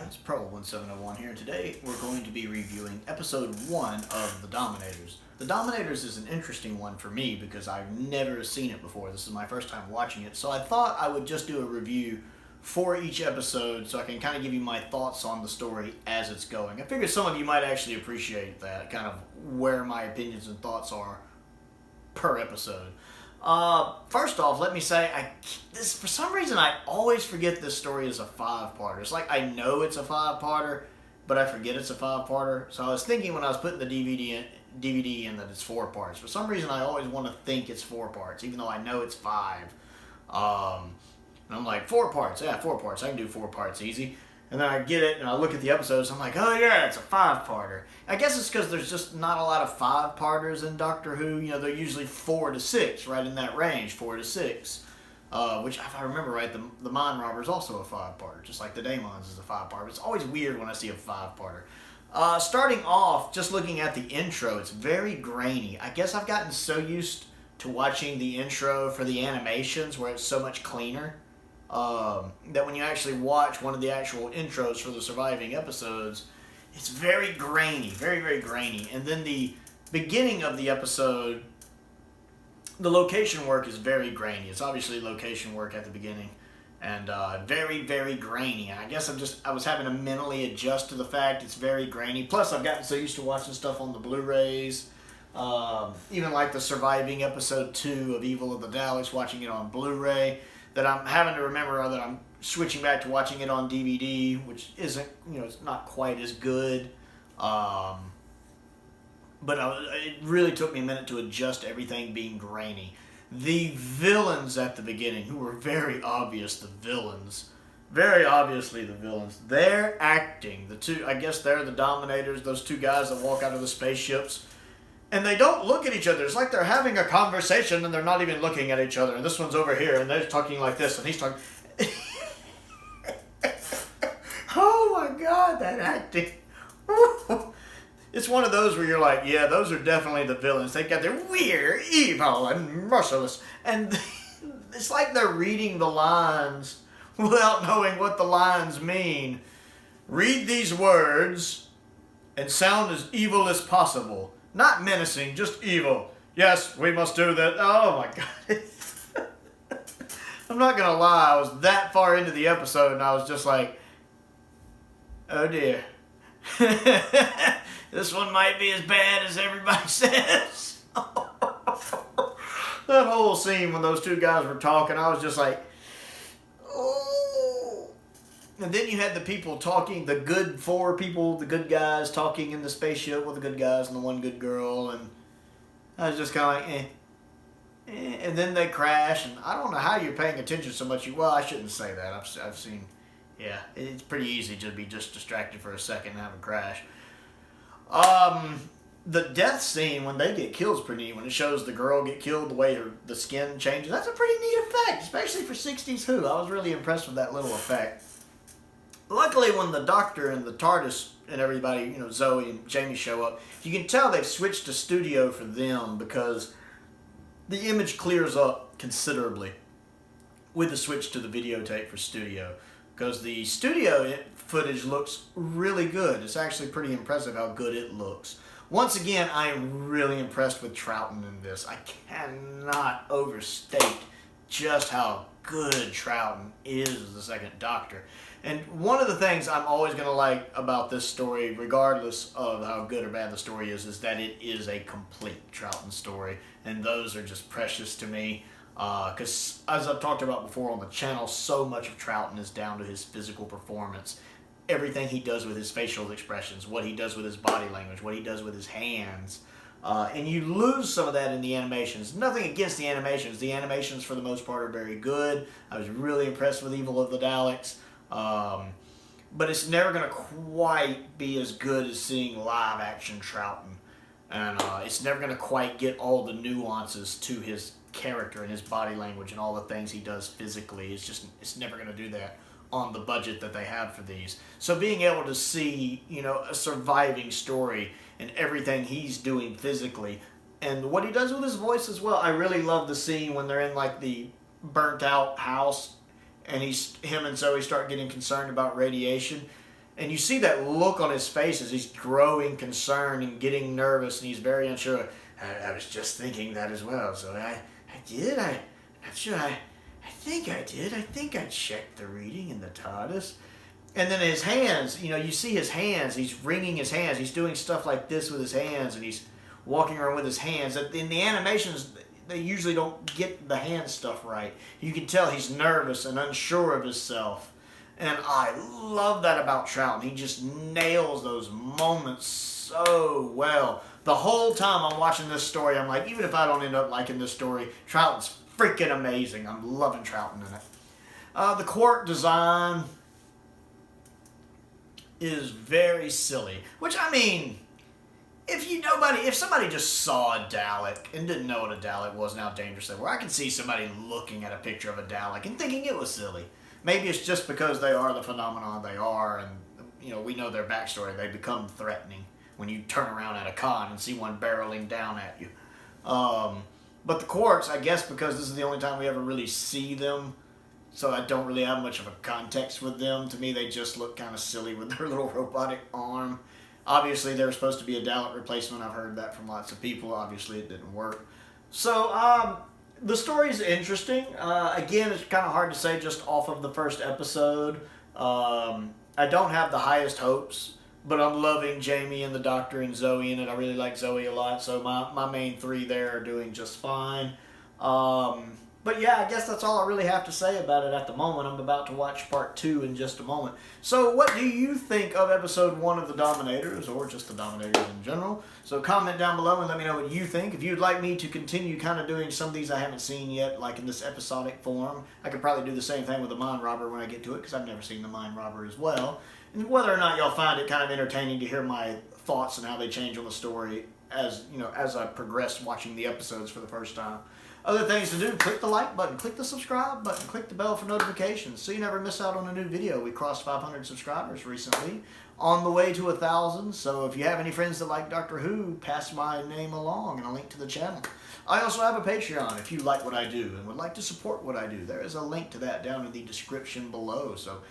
guys, Pro1701 here, and today we're going to be reviewing episode 1 of The Dominators. The Dominators is an interesting one for me because I've never seen it before. This is my first time watching it, so I thought I would just do a review for each episode so I can kind of give you my thoughts on the story as it's going. I figured some of you might actually appreciate that, kind of where my opinions and thoughts are per episode. First off, let me say, for some reason I always forget this story is a 5-parter. It's like I know it's a 5-parter, but I forget it's a 5-parter. So I was thinking when I was putting the DVD in that it's 4 parts. For some reason I always want to think it's 4 parts, even though I know it's 5. And I'm like, 4 parts, yeah, 4 parts. I can do 4 parts easy. And then I get it, and I look at the episodes, I'm like, oh yeah, it's a 5-parter. I guess it's because there's just not a lot of 5-parters in Doctor Who. You know, they're usually 4 to 6, right in that range, 4 to 6. Which, if I remember right, the Mind Robber is also a 5-parter, just like the Daemons is a 5-parter. It's always weird when I see a 5-parter. Starting off, just looking at the intro, it's very grainy. I guess I've gotten so used to watching the intro for the animations where it's so much cleaner. That when you actually watch one of the actual intros for the surviving episodes, it's very grainy, very, very grainy. And then the beginning of the episode, the location work is very grainy. It's obviously location work at the beginning, and very, very grainy. And I guess I was having to mentally adjust to the fact it's very grainy. Plus, I've gotten so used to watching stuff on the Blu-rays, even like the surviving episode 2 of Evil of the Daleks, watching it on Blu-ray, that I'm having to remember that I'm switching back to watching it on DVD, which isn't, it's not quite as good. But it really took me a minute to adjust to everything being grainy. The villains at the beginning, who were very obviously the villains, their acting, I guess they're the Dominators, those 2 guys that walk out of the spaceships. And they don't look at each other. It's like they're having a conversation and they're not even looking at each other. And this one's over here and they're talking like this and he's talking. Oh my God, that acting. It's one of those where you're like, yeah, those are definitely the villains. They got their weird, evil, and merciless. And it's like they're reading the lines without knowing what the lines mean. Read these words and sound as evil as possible. Not menacing, just evil. Yes, we must do that. Oh my God. I'm not going to lie, I was that far into the episode and I was just like, oh dear. This one might be as bad as everybody says. That whole scene when those 2 guys were talking, I was just like, oh. And then you had the people talking, the good 4 people, the good guys talking in the spaceship with the good guys and the one good girl, and I was just kind of like, And then they crash, and I don't know how you're paying attention so much. Well, I shouldn't say that. I've seen, yeah, it's pretty easy to be just distracted for a second and have a crash. The death scene when they get killed is pretty neat. When it shows the girl get killed, the way the skin changes, that's a pretty neat effect, especially for 60s Who. I was really impressed with that little effect. Luckily, when the Doctor and the TARDIS and everybody, Zoe and Jamie show up, you can tell they've switched to studio for them because the image clears up considerably with the switch to the videotape for studio. Because the studio footage looks really good. It's actually pretty impressive how good it looks. Once again, I am really impressed with Troughton in this. I cannot overstate just how good Troughton is as the 2nd Doctor. And one of the things I'm always going to like about this story, regardless of how good or bad the story is that it is a complete Troughton story. And those are just precious to me. Because, as I've talked about before on the channel, so much of Troughton is down to his physical performance. Everything he does with his facial expressions, what he does with his body language, what he does with his hands. And you lose some of that in the animations. Nothing against the animations. The animations, for the most part, are very good. I was really impressed with Evil of the Daleks. But it's never going to quite be as good as seeing live action Troughton. And it's never going to quite get all the nuances to his character and his body language and all the things he does physically. It's never going to do that on the budget that they have for these. So being able to see, a surviving story and everything he's doing physically and what he does with his voice as well. I really love the scene when they're in like the burnt out house and him and Zoe start getting concerned about radiation. And you see that look on his face as he's growing concerned and getting nervous, and he's very unsure. I was just thinking that as well. So I did. I'm not sure. I think I did. I think I checked the reading in the TARDIS. And then his hands, you know, you see his hands. He's wringing his hands. He's doing stuff like this with his hands, and he's walking around with his hands. In the animations, they usually don't get the hand stuff right. You can tell he's nervous and unsure of himself. And I love that about Troughton. He just nails those moments so well. The whole time I'm watching this story, I'm like, even if I don't end up liking this story, Troughton's freaking amazing. I'm loving Troughton in it. The Quark design is very silly. Which, I mean, if somebody just saw a Dalek and didn't know what a Dalek was and how dangerous they were, I can see somebody looking at a picture of a Dalek and thinking it was silly. Maybe it's just because they are the phenomenon they are, and you know, we know their backstory. They become threatening when you turn around at a con and see one barreling down at you. But the Quarks, I guess because this is the only time we ever really see them, so I don't really have much of a context with them. To me, they just look kind of silly with their little robotic arm. Obviously, they're supposed to be a Dalek replacement. I've heard that from lots of people. Obviously, it didn't work. So, the story is interesting. Again, it's kind of hard to say just off of the first episode. I don't have the highest hopes, but I'm loving Jamie and the Doctor and Zoe in it. I really like Zoe a lot, so my main three there are doing just fine. But yeah, I guess that's all I really have to say about it at the moment. I'm about to watch part 2 in just a moment. So what do you think of episode 1 of the Dominators, or just the Dominators in general? So comment down below and let me know what you think. If you'd like me to continue kind of doing some of these I haven't seen yet, like in this episodic form, I could probably do the same thing with the Mind Robber when I get to it, because I've never seen the Mind Robber as well. And whether or not y'all find it kind of entertaining to hear my thoughts and how they change on the story as, you know, as I progress watching the episodes for the first time. Other things to do, click the like button, click the subscribe button, click the bell for notifications so you never miss out on a new video. We crossed 500 subscribers recently, on the way to 1,000. So if you have any friends that like Doctor Who, pass my name along and a link to the channel. I also have a Patreon if you like what I do and would like to support what I do. There is a link to that down in the description below. So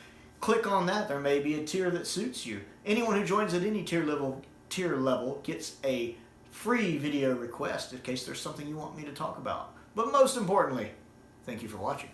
click on that. There may be a tier that suits you. Anyone who joins at any tier level gets a free video request in case there's something you want me to talk about. But most importantly, thank you for watching.